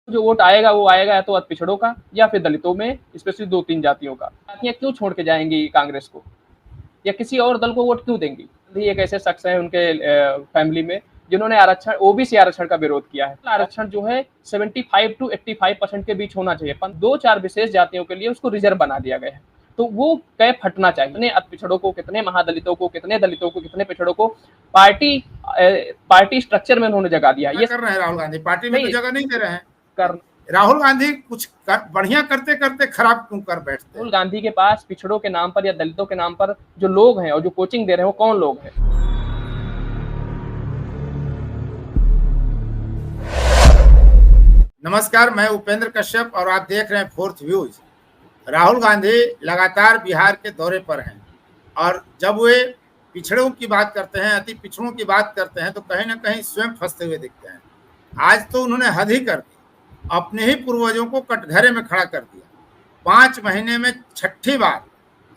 जो वोट आएगा वो आएगा या तो पिछड़ों का या फिर दलितों में, स्पेशली 2-3 जातियों का। जातियां क्यों छोड़ के जाएंगी कांग्रेस को या किसी और दल को वोट क्यों देंगी? एक ऐसे शख्स हैं उनके फैमिली में जिन्होंने आरक्षण, ओबीसी आरक्षण का विरोध किया है। आरक्षण जो है 75 to 85% के बीच होना चाहिए। 2-4 विशेष जातियों के लिए उसको रिजर्व बना दिया गया है। तो वो कैप हटना चाहिए। कितने पिछड़ों को, कितने महादलितों को, कितने दलितों को, कितने पिछड़ों को पार्टी स्ट्रक्चर में उन्होंने जगह दिया। ये कर रहे हैं राहुल गांधी, पार्टी में तो जगह नहीं दे रहे हैं। कर राहुल गांधी कुछ बढ़िया करते करते खराब क्यों कर बैठते हैं? राहुल गांधी के पास पिछड़ों के नाम पर या दलितों के नाम पर जो लोग हैं और जो कोचिंग दे रहे हैं वो कौन लोग हैं? नमस्कार, मैं उपेंद्र कश्यप और आप देख रहे हैं फोर्थ व्यूज। राहुल गांधी लगातार बिहार के दौरे पर हैं और जब वे पिछड़ों की बात करते हैं, अति पिछड़ों की बात करते हैं, तो कहीं ना कहीं स्वयं फंसते हुए दिखते हैं। आज तो उन्होंने हद ही कर दी, अपने ही पूर्वजों को कटघरे में खड़ा कर दिया। 5 महीने में 6ठी बार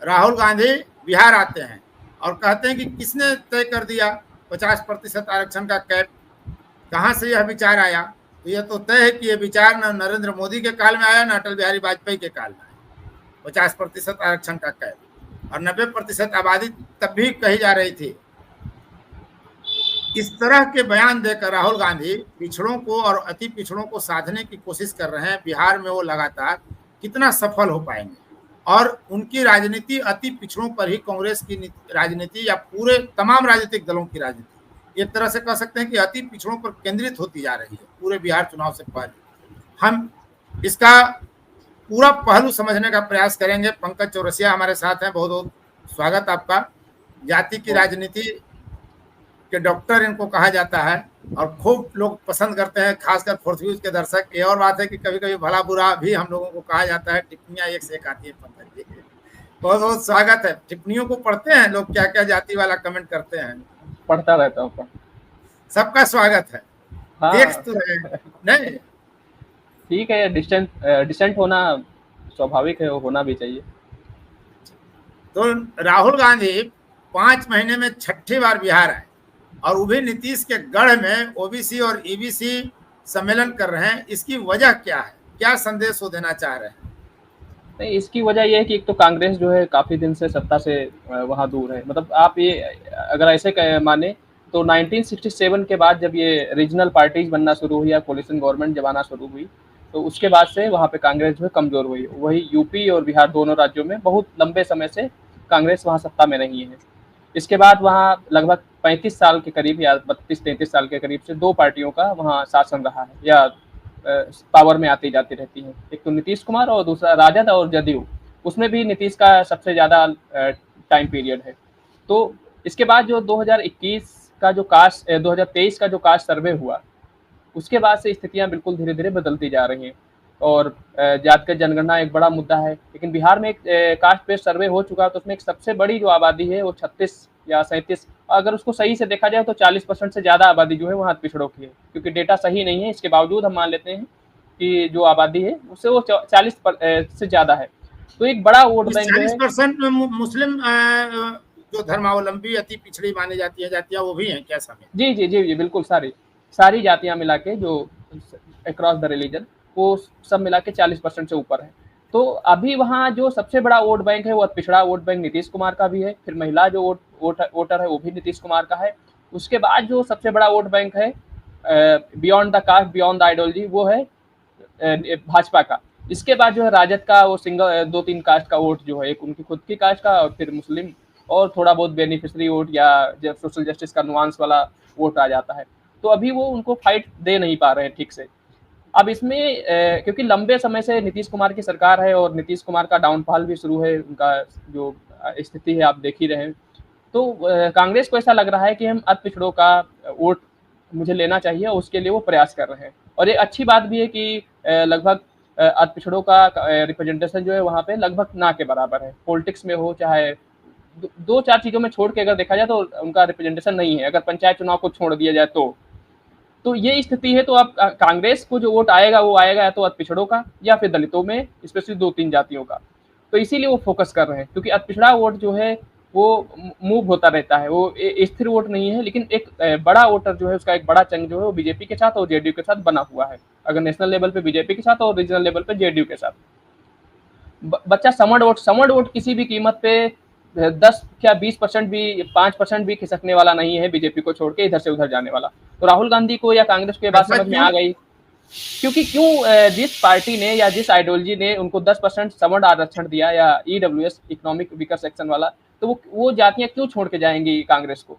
राहुल गांधी बिहार आते हैं और कहते हैं कि किसने तय कर दिया 50% आरक्षण का कैप, कहाँ से यह विचार आया? तो यह तो तय है कि यह विचार न नरेंद्र मोदी के काल में आया, न अटल बिहारी वाजपेयी के काल में आया। 50% आरक्षण का कैप और 90% आबादी तब भी कही जा रही थी। इस तरह के बयान देकर राहुल गांधी पिछड़ों को और अति पिछड़ों को साधने की कोशिश कर रहे हैं। बिहार में वो लगातार कितना सफल हो पाएंगे? और उनकी राजनीति अति पिछड़ों पर ही, कांग्रेस की राजनीति या पूरे तमाम राजनीतिक दलों की राजनीति एक तरह से कह सकते हैं कि अति पिछड़ों पर केंद्रित होती जा रही है पूरे बिहार चुनाव से पहले। हम इसका पूरा पहलू समझने का प्रयास करेंगे। पंकज चौरसिया हमारे साथ हैं, बहुत बहुत स्वागत आपका। जाति की राजनीति के डॉक्टर इनको कहा जाता है और खूब लोग पसंद करते हैं, खासकर फोर्थ व्यूज के दर्शक। ये और बात है कि कभी कभी भला बुरा भी हम लोगों को कहा जाता है। टिप्पणियां एक से एक आती है पंकज जी, बहुत बहुत स्वागत है। टिप्पणियों को पढ़ते हैं लोग, क्या क्या जाति वाला कमेंट करते हैं? पढ़ता रहता हूँ। सबका स्वागत है। हाँ। देख तो रहे नहीं, ठीक है, डिसेंट होना स्वाभाविक है, वो होना भी चाहिए। तो राहुल गांधी 5 महीने में 6ठी बार बिहार आए और वो भी नीतीश के गढ़ में ओबीसी और ईबीसी सम्मेलन कर रहे हैं। इसकी वजह क्या है? क्या संदेश वो देना चाह रहे हैं? नहीं, इसकी वजह ये है कि एक तो कांग्रेस जो है काफी दिन से सत्ता से वहां दूर है। मतलब आप ये अगर ऐसे माने तो 1967 के बाद जब ये रीजनल पार्टीज बनना शुरू हुई या कोलिशन गवर्नमेंट जब आना शुरू हुई, तो उसके बाद से वहाँ पे कांग्रेस जो है कमजोर हुई। वही यूपी और बिहार दोनों राज्यों में बहुत लंबे समय से कांग्रेस वहाँ सत्ता में नहीं है। इसके बाद वहाँ लगभग 35 साल के करीब या 32-33 साल के करीब से 2 पार्टियों का वहाँ शासन रहा है या पावर में आती जाती रहती है। एक तो नीतीश कुमार और दूसरा राजद और जदयू। उसमें भी नीतीश का सबसे ज़्यादा टाइम पीरियड है। तो इसके बाद जो 2021 का जो कास्ट 2023 का जो कास्ट सर्वे हुआ, उसके बाद से स्थितियां बिल्कुल धीरे धीरे बदलती जा रही हैं और जातिगत जनगणना एक बड़ा मुद्दा है। लेकिन बिहार में एक कास्ट बेस्ड सर्वे हो चुका है, तो उसमें एक सबसे बड़ी जो आबादी है वो 36 या 37, अगर उसको सही से देखा जाए तो 40% से ज़्यादा आबादी जो है वहाँ पिछड़ों की है। क्योंकि डेटा सही नहीं है, इसके बावजूद हम मान लेते हैं कि जो आबादी है उससे वो 40 से ज़्यादा है। तो एक बड़ा वोट बैंक 40% में मुस्लिम जो धर्मावलंबी अति पिछड़ी मानी जाती है जातियां, वो भी हैं क्या समय? जी जी जी जी, बिल्कुल सारी जातियां मिला के जो अक्रॉस द रिलीजन, वो सब मिला के 40% से ऊपर है। तो अभी वहाँ जो सबसे बड़ा वोट बैंक है वो पिछड़ा वोट बैंक नीतीश कुमार का भी है। फिर महिला जो वोटर है वो भी नीतीश कुमार का है। उसके बाद जो सबसे बड़ा वोट बैंक है beyond the caste, beyond the ideology, वो है भाजपा का। इसके बाद जो है राजद का वो सिंगल 2-3 कास्ट का वोट जो है, एक उनकी खुद की कास्ट का और फिर मुस्लिम और थोड़ा बहुत बेनिफिशियरी वोट या सोशल जस्टिस का नुआंस वाला वोट आ जाता है। तो अभी वो उनको फाइट दे नहीं पा रहे हैं ठीक से। अब इसमें क्योंकि लंबे समय से नीतीश कुमार की सरकार है और नीतीश कुमार का डाउनफॉल भी शुरू है, उनका जो स्थिति है आप देख ही रहे हैं। तो कांग्रेस को ऐसा लग रहा है कि हम अति पिछड़ों का वोट मुझे लेना चाहिए, उसके लिए वो प्रयास कर रहे हैं। और ये अच्छी बात भी है कि लगभग अति पिछड़ों का रिप्रेजेंटेशन जो है वहाँ पे लगभग ना के बराबर है। पॉलिटिक्स में हो चाहे 2-4 चीज़ों में छोड़ के अगर देखा जाए तो उनका रिप्रेजेंटेशन नहीं है। अगर पंचायत चुनाव को छोड़ दिया जाए तो ये स्थिति है। तो अब कांग्रेस को जो वोट आएगा वो आएगा या तो पिछड़ों का या फिर दलितों में, स्पेशली 2-3 जातियों का। तो इसीलिए वो फोकस कर रहे हैं, क्योंकि पिछड़ा वोट जो है वो मूव होता रहता है, वो स्थिर वोट नहीं है, लेकिन एक बड़ा वोटर जो है उसका एक बड़ा चंक जो है वो बीजेपी के साथ और जेडीयू के साथ बना हुआ है। अगर नेशनल लेवल पे बीजेपी के साथ और रीजनल लेवल पे जेडीयू के साथ। बच्चा समझ वोट किसी भी कीमत पे 10 क्या 20% भी 5% भी खिसकने वाला नहीं है बीजेपी को छोड़ के इधर से उधर जाने वाला। तो राहुल गांधी को या कांग्रेस को ये बात ऐसा समझ में क्यों? आ गई, क्योंकि जिस पार्टी ने या जिस आइडियोलॉजी ने उनको 10% सवर्ण आरक्षण दिया या ईडब्ल्यूएस इकोनॉमिक वीकर सेक्शन वाला, तो वो जातियां क्यों छोड़ के जाएंगी कांग्रेस को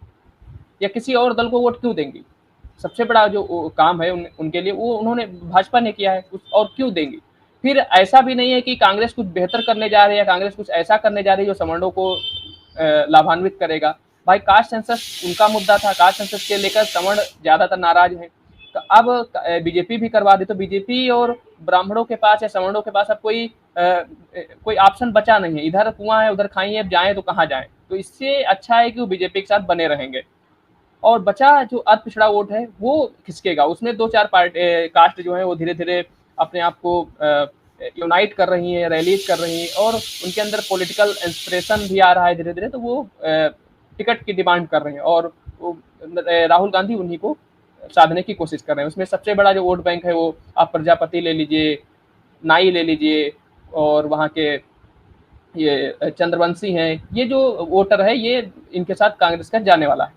या किसी और दल को वोट क्यों देंगी? सबसे बड़ा जो काम है उनके लिए वो उन्होंने भाजपा ने किया है, और क्यों देंगी? फिर ऐसा भी नहीं है कि कांग्रेस कुछ बेहतर करने जा रही है या कांग्रेस कुछ ऐसा करने जा रही है जो सवर्णों को लाभान्वित करेगा। भाई कास्ट सेंसस उनका मुद्दा था, कास्ट सेंसस के लेकर सवर्ण ज्यादातर नाराज हैं। तो अब बीजेपी भी करवा दी, तो बीजेपी और ब्राह्मणों के पास या सवर्णों के पास अब कोई ऑप्शन बचा नहीं है। इधर कुआं है उधर खाई है, अब जाएं तो कहाँ जाएं? तो इससे अच्छा है कि वो बीजेपी के साथ बने रहेंगे। और बचा जो अति पिछड़ा वोट है वो खिसकेगा, उसमें 2-4 कास्ट जो है वो धीरे धीरे अपने आप को यूनाइट कर रही है, रैलीज कर रही है, और उनके अंदर पॉलिटिकल इंस्पिरेशन भी आ रहा है धीरे धीरे, तो वो टिकट की डिमांड कर रहे हैं और राहुल गांधी उन्हीं को साधने की कोशिश कर रहे हैं। उसमें सबसे बड़ा जो वोट बैंक है वो आप प्रजापति ले लीजिए, नाई ले लीजिए, और वहाँ के ये चंद्रवंशी हैं, ये जो वोटर है ये इनके साथ कांग्रेस का जाने वाला है।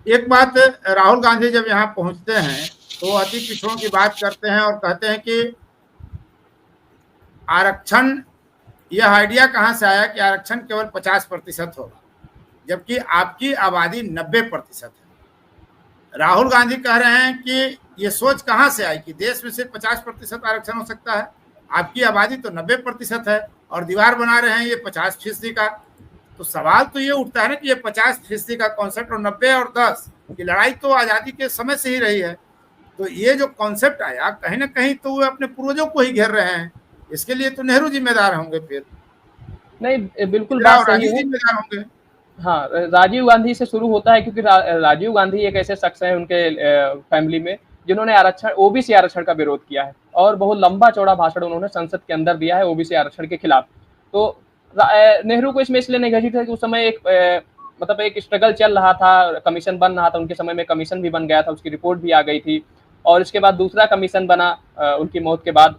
एक बात, राहुल गांधी जब यहाँ पहुंचते हैं तो अति पिछड़ों की बात करते हैं और कहते हैं कि आरक्षण, यह आइडिया कहाँ से आया कि आरक्षण केवल 50% होगा, जबकि आपकी आबादी 90% है। राहुल गांधी कह रहे हैं कि ये सोच कहाँ से आई कि देश में सिर्फ 50% आरक्षण हो सकता है, आपकी आबादी तो 90% है और दीवार बना रहे हैं ये 50% का। तो सवाल तो ये उठता है ना कि ये 50% का कॉन्सेप्ट और 90 और 10 की लड़ाई तो आजादी के समय से ही रही है। तो ये जो कॉन्सेप्ट आया कहीं ना कहीं तो वो अपने पूर्वजों को ही घेर रहे हैं, इसके लिए तो नेहरू जिम्मेदार होंगे। फिर नहीं, बिल्कुल बात सही है। जिम्मेदार होंगे। हाँ, राजीव गांधी से शुरू होता है, क्योंकि राजीव गांधी एक ऐसे शख्स हैं उनके फैमिली में जिन्होंने आरक्षण, ओबीसी आरक्षण का विरोध किया है और बहुत लंबा चौड़ा भाषण उन्होंने संसद के अंदर दिया है ओबीसी आरक्षण के खिलाफ। तो नेहरू को इसमें इसलिए नहीं घसीटा कि उस समय मतलब एक स्ट्रगल चल रहा था, कमीशन बन रहा था, उनके समय में कमीशन भी बन गया था, उसकी रिपोर्ट भी आ गई थी, और इसके बाद दूसरा कमीशन बना उनकी मौत के बाद,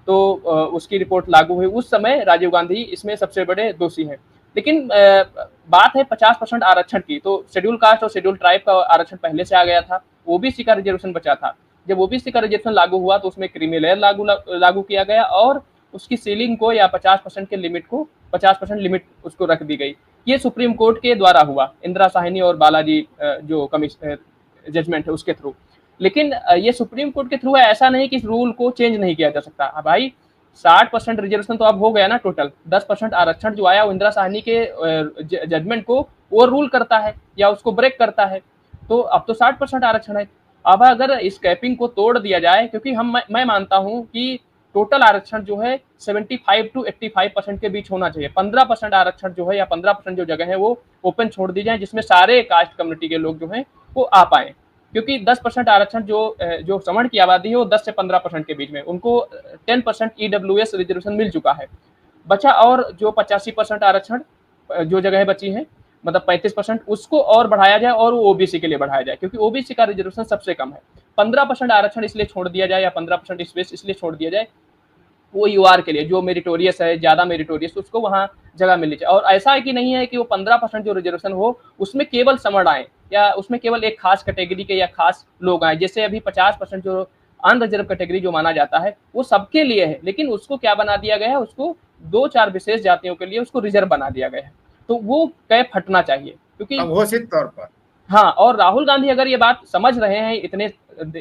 तो उसकी रिपोर्ट लागू हुई। उस समय राजीव गांधी इसमें सबसे बड़े दोषी हैं। लेकिन बात है 50% आरक्षण की, तो शेड्यूल कास्ट और शेड्यूल ट्राइब का आरक्षण पहले से आ गया था, ओबीसी का रिजर्वेशन बचा था। जब ओबीसी का रिजर्वेशन लागू हुआ तो उसमें क्रीमी लेयर लागू किया गया और उसकी सीलिंग को या 50% के लिमिट को 50% लिमिट उसको रख दी गई। ये सुप्रीम कोर्ट के द्वारा हुआ, इंदिरा साहनी और बालाजी जो कमीशन जजमेंट है उसके थ्रू। लेकिन ये सुप्रीम कोर्ट के थ्रू है, ऐसा नहीं कि इस रूल को चेंज नहीं किया जा सकता। भाई 60% रिजर्वेशन तो अब हो गया ना टोटल, 10% आरक्षण जो आया वो इंदिरा साहनी के जजमेंट को ओवर रूल करता है या उसको ब्रेक करता है, तो अब तो 60% आरक्षण है। अब अगर इस कैपिंग को तोड़ दिया जाए, क्योंकि मैं मानता हूं कि टोटल आरक्षण जो है 75 to 85% के बीच होना चाहिए। 15% आरक्षण जो है या 15% जो जगह है वो ओपन छोड़ दी जाए, जिसमें सारे कास्ट कम्युनिटी के लोग जो हैं वो आ पाए, क्योंकि 10% आरक्षण जो सवर्ण की आबादी है वो 10 से 15% के बीच में, उनको 10% ईडब्ल्यूएस रिजर्वेशन मिल चुका है। बचा और जो 85% आरक्षण जो जगह बची है, मतलब 35%, उसको और बढ़ाया जाए और वो ओबीसी के लिए बढ़ाया जाए, क्योंकि ओबीसी का रिजर्वेशन सबसे कम है। 15% आरक्षण इसलिए छोड़ दिया जाए या 15% स्पेस इसलिए छोड़ दिया जाए, वो यूआर के लिए जो मेरिटोरियस है, ज्यादा मेरिटोरियस, उसको वहां जगह मिलनी चाहिए। और ऐसा है कि नहीं है कि वो 15% जो रिजर्वेशन हो उसमें केवल सवर्ण आए या उसमें केवल एक खास कैटेगरी के या खास लोग आए। जैसे अभी 50% जो अनरिजर्व कैटेगरी जो माना जाता है वो सबके लिए है, लेकिन उसको क्या बना दिया गया है, उसको 2-4 विशेष जातियों के लिए उसको रिजर्व बना दिया गया है। तो वो कैप हटना चाहिए, क्योंकि घोषित तौर पर। हाँ, और राहुल गांधी अगर ये बात समझ रहे हैं इतने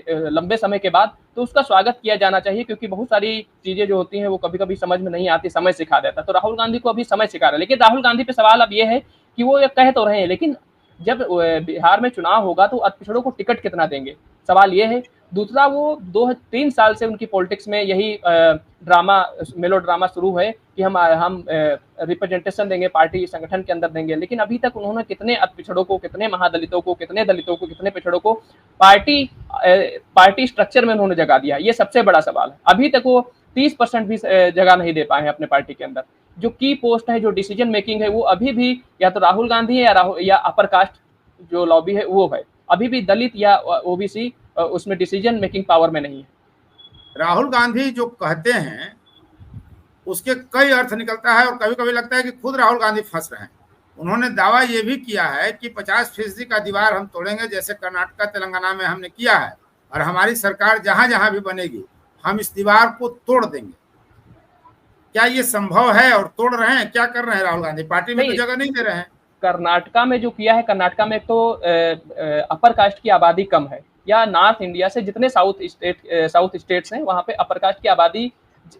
लंबे समय के बाद, तो उसका स्वागत किया जाना चाहिए, क्योंकि बहुत सारी चीजें जो होती हैं वो कभी कभी समझ में नहीं आती, समय सिखा देता। तो राहुल गांधी को अभी समय सिखा रहा है। लेकिन राहुल गांधी पे सवाल अब ये है कि वो ये कह तो रहे हैं, लेकिन जब बिहार में चुनाव होगा तो पिछड़ों को टिकट कितना देंगे, सवाल ये है। दूसरा, वो 2-3 साल से उनकी पॉलिटिक्स में यही ड्रामा, मेलो ड्रामा शुरू है कि हम रिप्रेजेंटेशन देंगे, पार्टी संगठन के अंदर देंगे, लेकिन अभी तक उन्होंने कितने पिछड़ों को, कितने महादलितों को, कितने दलितों को, कितने पिछड़ों को पार्टी स्ट्रक्चर में उन्होंने जगह दिया, ये सबसे बड़ा सवाल है। अभी तक वो 30% भी जगह नहीं दे पाए हैं अपने पार्टी के अंदर। जो की पोस्ट है, जो डिसीजन मेकिंग है, वो अभी भी या तो राहुल गांधी है या अपर कास्ट जो लॉबी है वो है। अभी भी दलित या ओबीसी उसमें डिसीजन मेकिंग पावर में नहीं है। राहुल गांधी जो कहते हैं उसके कई अर्थ निकलता है और कभी कभी लगता है कि खुद राहुल गांधी फंस रहे हैं। उन्होंने दावा ये भी किया है कि 50% का दीवार हम तोड़ेंगे, जैसे कर्नाटक तेलंगाना में हमने किया है, और हमारी सरकार जहां जहां भी बनेगी हम इस दीवार को तोड़ देंगे। क्या ये संभव है और तोड़ रहे हैं? क्या कर रहे हैं राहुल गांधी? पार्टी में तो जगह नहीं दे रहे हैं। कर्नाटका में जो किया है, कर्नाटका में तो अपर कास्ट की आबादी कम है, या नॉर्थ इंडिया से जितने साउथ स्टेट्स हैं वहाँ पे अपर कास्ट की आबादी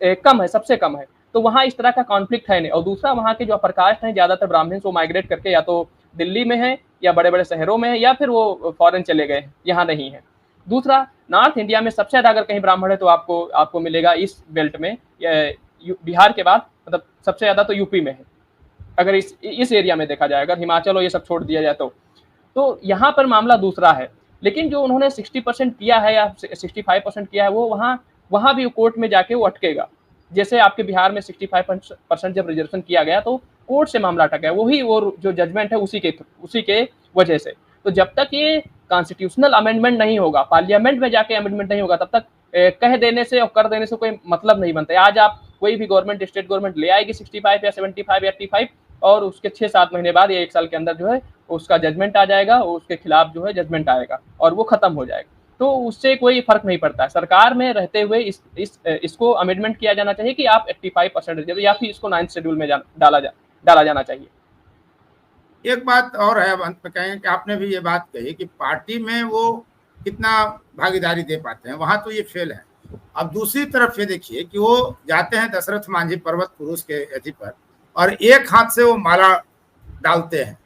कम है, सबसे कम है, तो वहाँ इस तरह का कॉन्फ्लिक्ट है नहीं। और दूसरा, वहाँ के जो अपर कास्ट हैं ज्यादातर ब्राह्मण, वो माइग्रेट करके या तो दिल्ली में है या बड़े बड़े शहरों में है, या फिर वो फॉरेन चले गए, यहाँ नहीं है। दूसरा, नॉर्थ इंडिया में सबसे ज्यादा अगर कहीं ब्राह्मण है तो आपको मिलेगा इस बेल्ट में, बिहार के बाद, मतलब सबसे ज्यादा तो यूपी में है, अगर इस एरिया में देखा जाए, अगर हिमाचल और ये सब छोड़ दिया जाए तो यहाँ पर मामला दूसरा है। लेकिन जो उन्होंने 60% किया है या 65% किया है, वो वहाँ भी कोर्ट में जाके वो अटकेगा। जैसे आपके बिहार में 65% जब रिजर्वेशन किया गया तो कोर्ट से मामला अटक गया, वही वो जो जजमेंट है उसी के वजह से। तो जब तक ये कॉन्स्टिट्यूशनल अमेंडमेंट नहीं होगा, पार्लियामेंट में जाके अमेंडमेंट नहीं होगा, तब तक कह देने से और कर देने से कोई मतलब नहीं बनता है। आज आप कोई भी गवर्नमेंट, स्टेट गवर्नमेंट ले आएगी 65 या 75 या 85, और उसके 6-7 महीने बाद या 1 साल के अंदर जो है उसका जजमेंट आ जाएगा, उसके खिलाफ जो है जजमेंट आएगा और वो खत्म हो जाएगा। तो उससे कोई फर्क नहीं पड़ता है। सरकार में रहते हुए इसको अमेंडमेंट किया जाना चाहिए कि आप 85% या फिर इसको 9th शेड्यूल में डाला जाना चाहिए। एक बात और है, अंत में कहें कि आपने भी ये बात कही कि पार्टी में वो कितना भागीदारी दे पाते हैं, वहां तो ये फेल है। अब दूसरी तरफ ये देखिए कि वो जाते हैं दशरथ मांझी पर्वत पुरुष के अथी पर और एक हाथ से वो माला डालते हैं।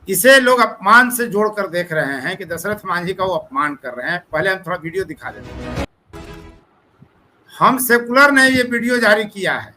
इसे लोग अपमान से जोड़कर देख रहे हैं कि दशरथ मांझी का वो अपमान कर रहे हैं। पहले हम थोड़ा वीडियो दिखा देते हैं। हम सेकुलर ने ये वीडियो जारी किया है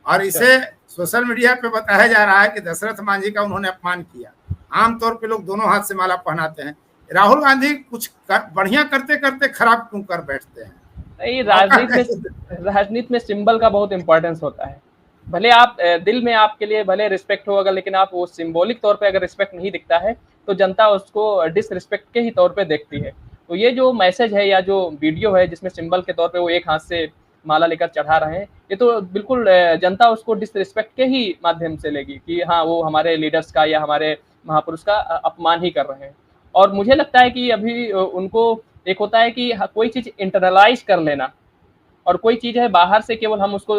और इसे सोशल मीडिया पे बताया जा रहा है कि दशरथ मांझी का उन्होंने अपमान किया। आमतौर पे लोग दोनों हाथ से माला पहनाते हैं। राहुल गांधी कुछ बढ़िया करते करते खराब क्यों कर बैठते हैं? नहीं, राजनीति में सिंबल का बहुत इंपॉर्टेंस होता है। भले आप दिल में आपके लिए भले रिस्पेक्ट हो, अगर लेकिन आप वो सिंबॉलिक तौर पे अगर रिस्पेक्ट नहीं दिखता है तो जनता उसको डिसरिस्पेक्ट के ही तौर पे देखती है। तो ये जो मैसेज है या जो वीडियो है जिसमें सिंबल के तौर पे वो एक हाथ से माला लेकर चढ़ा रहे हैं, ये तो बिल्कुल जनता उसको डिसरिस्पेक्ट के ही माध्यम से लेगी कि हाँ, वो हमारे लीडर्स का या हमारे महापुरुष का अपमान ही कर रहे हैं। और मुझे लगता है कि अभी उनको एक होता है कि कोई चीज इंटरनलाइज कर लेना, और कोई चीज है बाहर से केवल हम उसको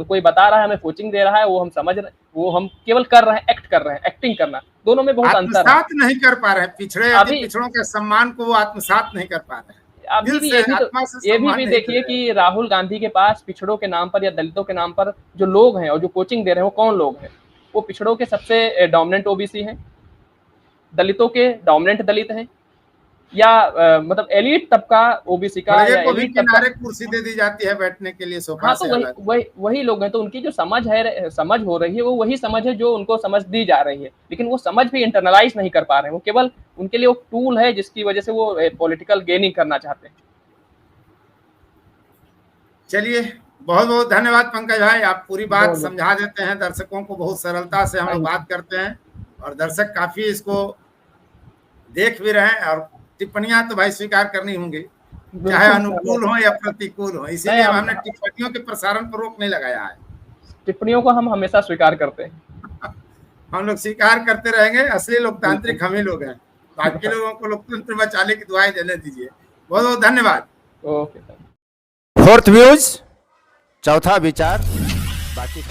कोई बता रहा है, हमें कोचिंग दे रहा है, वो हम समझ रहे, वो हम केवल कर रहे हैं, एक्ट कर रहे हैं। एक्टिंग करना, दोनों में बहुत अंतर है। आत्मसात नहीं कर पा रहे हैं, पिछड़ों के सम्मान को वो आत्मसात नहीं कर पा रहे हैं। अभी भी ये भी देखिए कि राहुल गांधी के पास पिछड़ों के नाम पर या दलितों के नाम पर जो लोग हैं और जो कोचिंग दे रहे हैं वो कौन लोग हैं? वो पिछड़ों के सबसे डोमिनेंट ओबीसी हैं, दलितों के डोमिनेंट दलित हैं, या मतलब एलिट तबका ओबीसी का, या एलिट तबका कुर्सी दे दी जाती है बैठने के लिए सोफा। हाँ, तो वही लोग हैं। तो उनकी जो समझ हो रही है वो वही समझ है जो उनको समझ दी जा रही है, लेकिन वो समझ भी इंटरनलाइज नहीं कर पा रहे हैं। वो केवल उनके लिए वो टूल है जिसकी वजह से वो पॉलिटिकल गेनिंग करना चाहते हैं। चलिए, बहुत बहुत धन्यवाद पंकज भाई, आप पूरी बात समझा देते हैं दर्शकों को, बहुत सरलता से हम लोग बात करते हैं और दर्शक काफी इसको देख भी रहे हैं। और टिप्पणियां तो भाई स्वीकार करनी होंगी, चाहे अनुकूल हो या प्रतिकूल हो, इसीलिए हमने टिप्पणियों के प्रसारण पर रोक नहीं लगाया है। टिप्पणियों को हम हमेशा स्वीकार करते हैं। हम लोग स्वीकार करते रहेंगे। असली लोकतांत्रिक हम ही लोग हैं। बाकी लोगों को लोकतंत्र बचाने की दुआएं देने दीजिए। बहुत बहुत धन्यवाद। ओके। फोर्थ व्यूज, चौथा विचार, बाकी